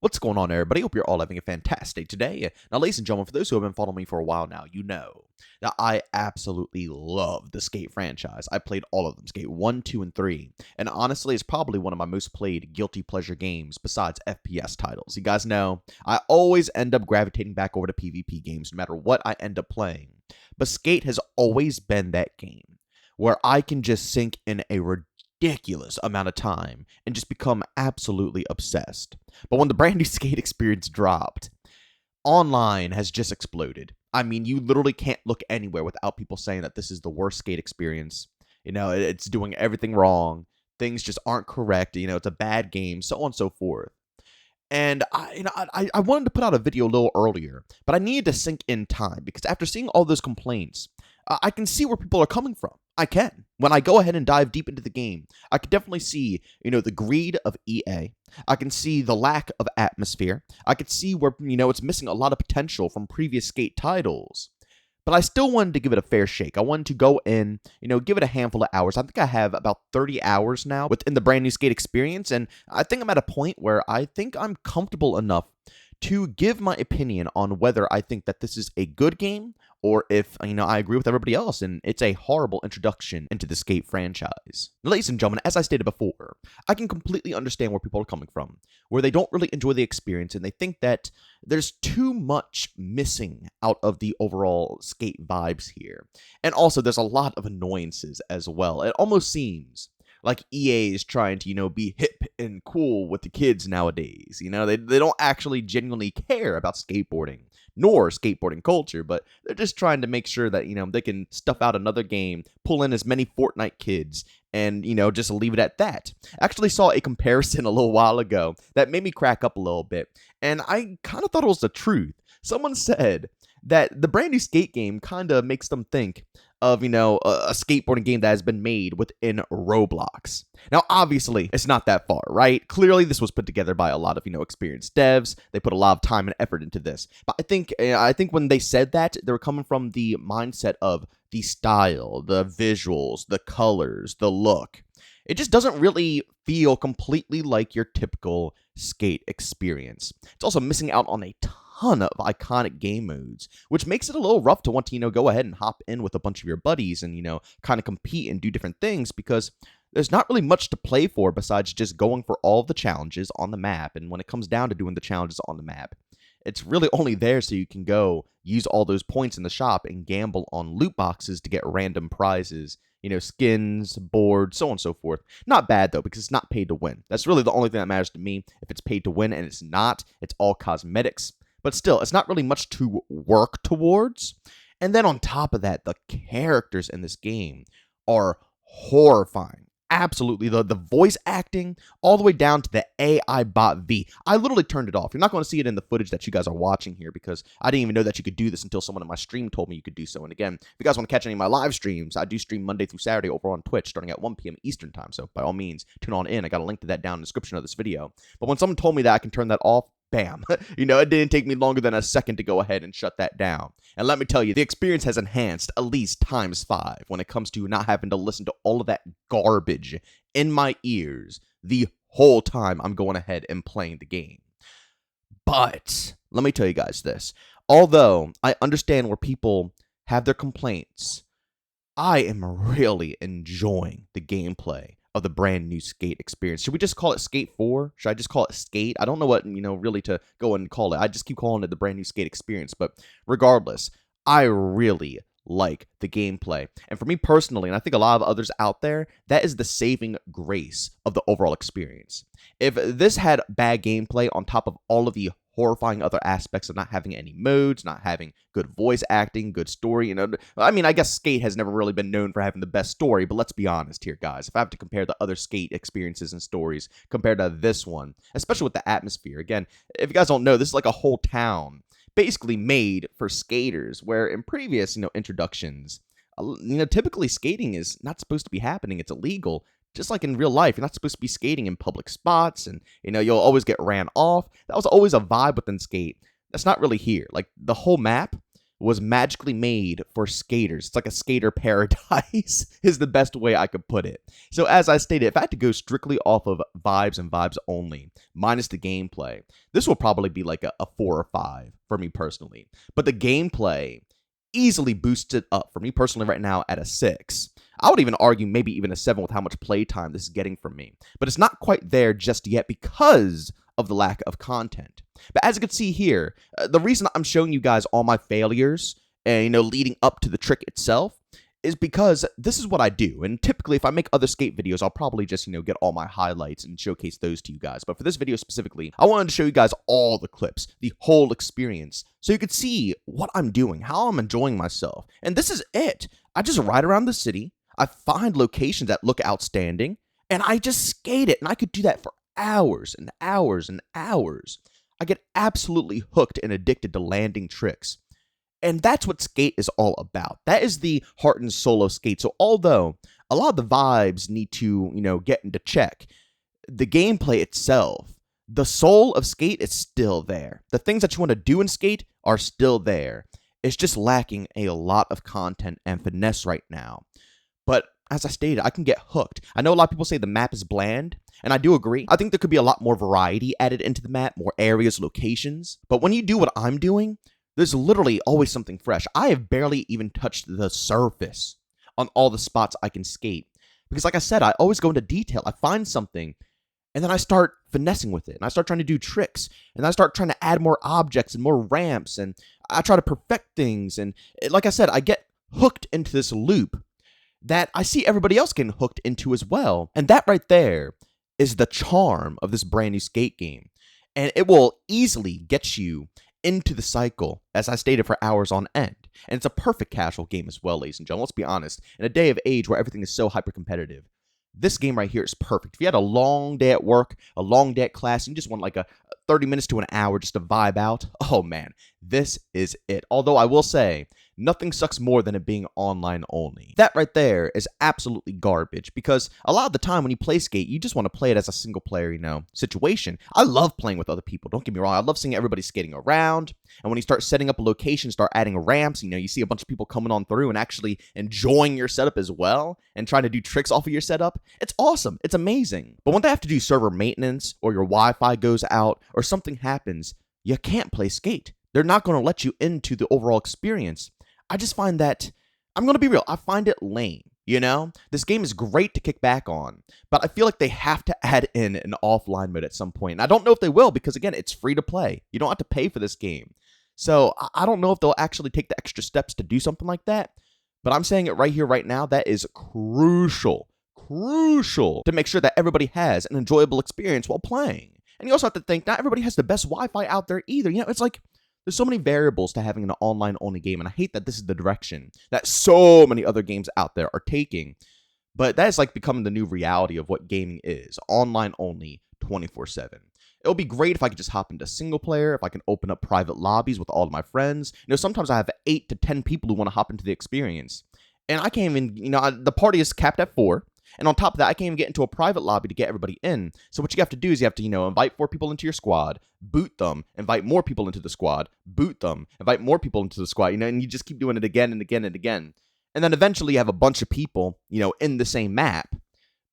What's going on, everybody? Hope you're all having a fantastic day. Now, ladies and gentlemen, for those who have been following me for a while now, you know that I absolutely love the Skate franchise. I played all of them, Skate 1, 2, and 3. And honestly, it's probably one of my most played guilty pleasure games besides FPS titles. You guys know, I always end up gravitating back over to PvP games no matter what I end up playing. But Skate has always been that game where I can just sink in a ridiculous amount of time and just become absolutely obsessed. But when the brand new Skate experience dropped, online has just exploded. I mean, you literally can't look anywhere without people saying that this is the worst Skate experience. You know, it's doing everything wrong. Things just aren't correct. You know, it's a bad game, so on and so forth. And I wanted to put out a video a little earlier, but I needed to sink in time because after seeing all those complaints, I can see where people are coming from. I can. When I go ahead and dive deep into the game, I can definitely see, the greed of EA. I can see the lack of atmosphere. I can see where, it's missing a lot of potential from previous Skate titles. But I still wanted to give it a fair shake. I wanted to go in, give it a handful of hours. I think I have about 30 hours now within the brand new Skate experience, and I think I'm at a point where I think I'm comfortable enough to give my opinion on whether I think that this is a good game or if, I agree with everybody else and it's a horrible introduction into the Skate franchise. Now, ladies and gentlemen, as I stated before, I can completely understand where people are coming from, where they don't really enjoy the experience and they think that there's too much missing out of the overall Skate vibes here. And also, there's a lot of annoyances as well. It almost seems like EA is trying to, be hip and cool with the kids nowadays. They don't actually genuinely care about skateboarding, nor skateboarding culture, but they're just trying to make sure that, they can stuff out another game, pull in as many Fortnite kids, and, just leave it at that. I actually saw a comparison a little while ago that made me crack up a little bit, and I kind of thought it was the truth. Someone said that the brand new Skate game kind of makes them think of, a skateboarding game that has been made within Roblox. Now, obviously, it's not that far, right? Clearly, this was put together by a lot of, experienced devs. They put a lot of time and effort into this. But I think when they said that, they were coming from the mindset of the style, the visuals, the colors, the look. It just doesn't really feel completely like your typical Skate experience. It's also missing out on a ton of iconic game modes, which makes it a little rough to want to, go ahead and hop in with a bunch of your buddies and, kind of compete and do different things because there's not really much to play for besides just going for all of the challenges on the map. And when it comes down to doing the challenges on the map, it's really only there so you can go use all those points in the shop and gamble on loot boxes to get random prizes, skins, boards, so on and so forth. Not bad, though, because it's not paid to win. That's really the only thing that matters to me. If it's paid to win and it's not, it's all cosmetics. But still, it's not really much to work towards. And then on top of that, the characters in this game are horrifying. Absolutely. The voice acting, all the way down to the AI bot V. I literally turned it off. You're not going to see it in the footage that you guys are watching here because I didn't even know that you could do this until someone in my stream told me you could do so. And again, if you guys want to catch any of my live streams, I do stream Monday through Saturday over on Twitch starting at 1 p.m. Eastern time. So by all means, tune on in. I got a link to that down in the description of this video. But when someone told me that I can turn that off, bam. It didn't take me longer than a second to go ahead and shut that down. And let me tell you, the experience has enhanced at least ×5 when it comes to not having to listen to all of that garbage in my ears the whole time I'm going ahead and playing the game. But let me tell you guys this. Although I understand where people have their complaints, I am really enjoying the gameplay of the brand new Skate experience. Should we just call it Skate 4? Should I just call it Skate? I don't know what, really to go and call it. I just keep calling it the brand new Skate experience. But regardless, I really like the gameplay. And for me personally, and I think a lot of others out there, that is the saving grace of the overall experience. If this had bad gameplay on top of all of the horrifying other aspects of not having any modes, not having good voice acting, good story, I guess Skate has never really been known for having the best story, but let's be honest here, guys. If I have to compare the other Skate experiences and stories compared to this one, especially with the atmosphere, again, if you guys don't know, this is like a whole town basically made for skaters, where in previous, introductions, typically skating is not supposed to be happening. It's illegal. Just like in real life, you're not supposed to be skating in public spots, and, you'll always get ran off. That was always a vibe within Skate. That's not really here. Like, the whole map was magically made for skaters. It's like a skater paradise is the best way I could put it. So as I stated, if I had to go strictly off of vibes and vibes only, minus the gameplay, this will probably be like a 4 or 5 for me personally. But the gameplay easily boosts it up for me personally right now at a 6. I would even argue maybe even a 7 with how much playtime this is getting from me. But it's not quite there just yet because of the lack of content. But as you can see here, the reason I'm showing you guys all my failures and, leading up to the trick itself is because this is what I do. And typically, if I make other skate videos, I'll probably just, get all my highlights and showcase those to you guys. But for this video specifically, I wanted to show you guys all the clips, the whole experience, so you could see what I'm doing, how I'm enjoying myself. And this is it. I just ride around the city. I find locations that look outstanding, and I just skate it. And I could do that for hours and hours and hours. I get absolutely hooked and addicted to landing tricks. And that's what skate is all about. That is the heart and soul of skate. So although a lot of the vibes need to, get into check, the gameplay itself, the soul of skate is still there. The things that you want to do in skate are still there. It's just lacking a lot of content and finesse right now. But as I stated, I can get hooked. I know a lot of people say the map is bland, and I do agree. I think there could be a lot more variety added into the map, more areas, locations. But when you do what I'm doing, there's literally always something fresh. I have barely even touched the surface on all the spots I can skate. Because like I said, I always go into detail. I find something, and then I start finessing with it. And I start trying to do tricks. And I start trying to add more objects and more ramps. And I try to perfect things. And like I said, I get hooked into this loop that I see everybody else getting hooked into as well. And that right there is the charm of this brand new skate game. And it will easily get you into the cycle, as I stated, for hours on end. And it's a perfect casual game as well, ladies and gentlemen. Let's be honest. In a day of age where everything is so hyper-competitive, this game right here is perfect. If you had a long day at work, a long day at class, and you just want like a 30 minutes to an hour just to vibe out, oh man, this is it. Although I will say, nothing sucks more than it being online only. That right there is absolutely garbage, because a lot of the time when you play skate, you just want to play it as a single player, situation. I love playing with other people. Don't get me wrong. I love seeing everybody skating around. And when you start setting up a location, start adding ramps, you see a bunch of people coming on through and actually enjoying your setup as well and trying to do tricks off of your setup. It's awesome. It's amazing. But when they have to do server maintenance or your Wi-Fi goes out or something happens, you can't play skate. They're not going to let you into the overall experience. I just find that, I'm going to be real, I find it lame, This game is great to kick back on, but I feel like they have to add in an offline mode at some point. And I don't know if they will, because again, it's free to play. You don't have to pay for this game. So I don't know if they'll actually take the extra steps to do something like that, but I'm saying it right here, right now, that is crucial to make sure that everybody has an enjoyable experience while playing. And you also have to think, not everybody has the best Wi-Fi out there either. It's like, there's so many variables to having an online-only game, and I hate that this is the direction that so many other games out there are taking. But that is like becoming the new reality of what gaming is, online-only, 24/7. It'll be great if I could just hop into single player, if I can open up private lobbies with all of my friends. Sometimes I have 8 to 10 people who want to hop into the experience. And I can't even, the party is capped at 4. And on top of that, I can't even get into a private lobby to get everybody in. So what you have to do is you have to, invite 4 people into your squad, boot them, invite more people into the squad, boot them, invite more people into the squad, and you just keep doing it again and again and again. And then eventually you have a bunch of people, in the same map.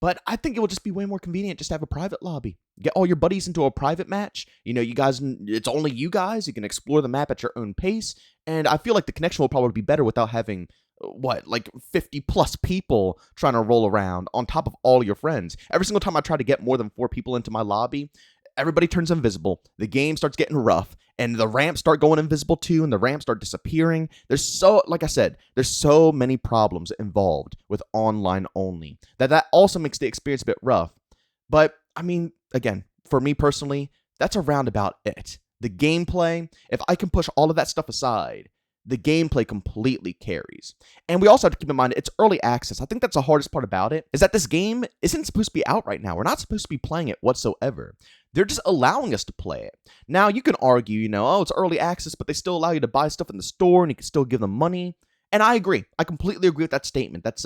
But I think it will just be way more convenient just to have a private lobby. Get all your buddies into a private match. You guys, it's only you guys. You can explore the map at your own pace. And I feel like the connection will probably be better without having 50 plus people trying to roll around on top of all your friends. Every single time I try to get more than 4 people into my lobby, everybody turns invisible. The game starts getting rough, and the ramps start going invisible too, and the ramps start disappearing. Like I said, there's so many problems involved with online only that also makes the experience a bit rough. But I mean, again, for me personally, that's around about it. The gameplay, if I can push all of that stuff aside, the gameplay completely carries. And we also have to keep in mind, it's early access. I think that's the hardest part about it, is that this game isn't supposed to be out right now. We're not supposed to be playing it whatsoever. They're just allowing us to play it. Now, you can argue, it's early access, but they still allow you to buy stuff in the store, and you can still give them money. And I agree. I completely agree with that statement. That's,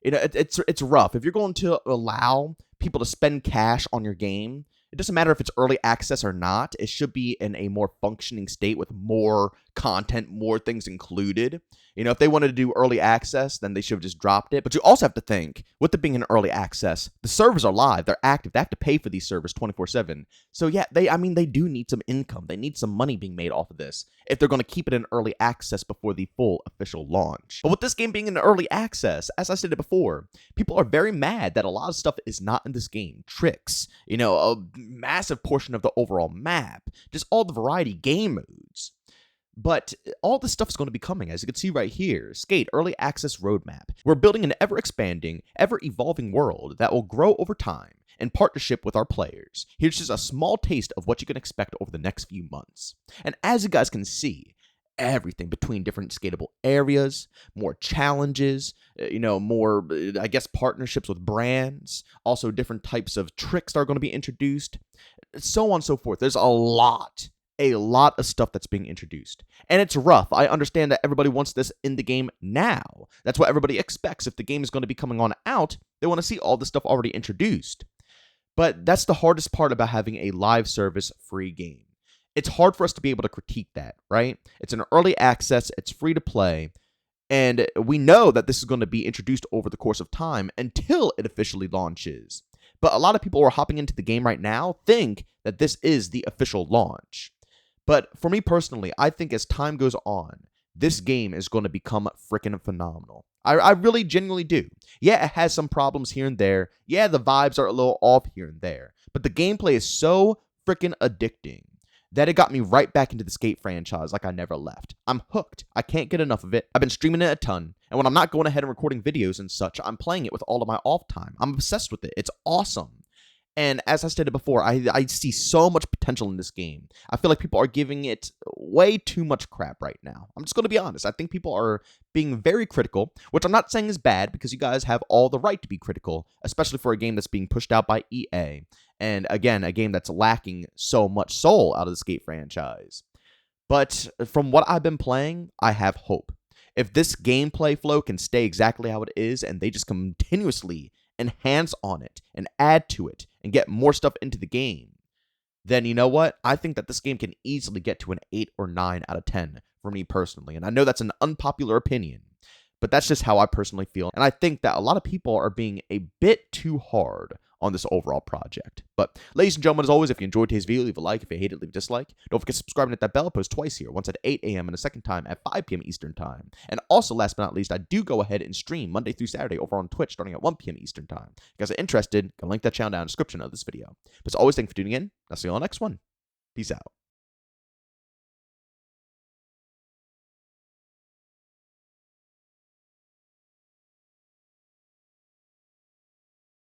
it's rough. If you're going to allow people to spend cash on your game, it doesn't matter if it's early access or not. It should be in a more functioning state with more content, more things included. You know, if they wanted to do early access, then they should have just dropped it. But you also have to think, with it being an early access, the servers are live, they're active, they have to pay for these servers 24/7. So yeah, they do need some income. They need some money being made off of this if they're going to keep it in early access before the full official launch. But with this game being in early access, as I stated before, people are very mad that a lot of stuff is not in this game. Tricks, you know, a massive portion of the overall map, just all the variety game modes. But all this stuff is going to be coming, as you can see right here. Skate Early Access Roadmap. We're building an ever-expanding, ever-evolving world that will grow over time in partnership with our players. Here's just a small taste of what you can expect over the next few months. And as you guys can see, everything between different skatable areas, more challenges, more, I guess, partnerships with brands, also different types of tricks that are going to be introduced, so on and so forth. There's a lot of stuff that's being introduced. And it's rough. I understand that everybody wants this in the game now. That's what everybody expects. If the game is going to be coming on out, they want to see all this stuff already introduced. But that's the hardest part about having a live service free game. It's hard for us to be able to critique that, right? It's an early access, it's free to play, and we know that this is going to be introduced over the course of time until it officially launches. But a lot of people who are hopping into the game right now think that this is the official launch. But for me personally, I think as time goes on, this game is going to become freaking phenomenal. I really genuinely do. Yeah, it has some problems here and there. Yeah, the vibes are a little off here and there. But the gameplay is so freaking addicting that it got me right back into the Skate franchise like I never left. I'm hooked. I can't get enough of it. I've been streaming it a ton. And when I'm not going ahead and recording videos and such, I'm playing it with all of my off time. I'm obsessed with it. It's awesome. And as I stated before, I see so much potential in this game. I feel like people are giving it way too much crap right now. I'm just going to be honest. I think people are being very critical, which I'm not saying is bad because you guys have all the right to be critical, especially for a game that's being pushed out by EA. And again, a game that's lacking so much soul out of the Skate franchise. But from what I've been playing, I have hope. If this gameplay flow can stay exactly how it is and they just continuously enhance on it and add to it and get more stuff into the game, then you know what? I think that this game can easily get to an 8 or 9 out of 10 for me personally. And I know that's an unpopular opinion, but that's just how I personally feel. And I think that a lot of people are being a bit too hard on this overall project. But ladies and gentlemen, as always, if you enjoyed today's video, leave a like. If you hate it, leave a dislike. Don't forget to subscribe and hit that bell. I post twice here, once at 8 a.m. and a second time at 5 p.m. Eastern time. And also, last but not least, I do go ahead and stream Monday through Saturday over on Twitch starting at 1 p.m. Eastern time. If you guys are interested, go link that channel down in the description of this video. But as always, thank you for tuning in. I'll see you on the next one. Peace out.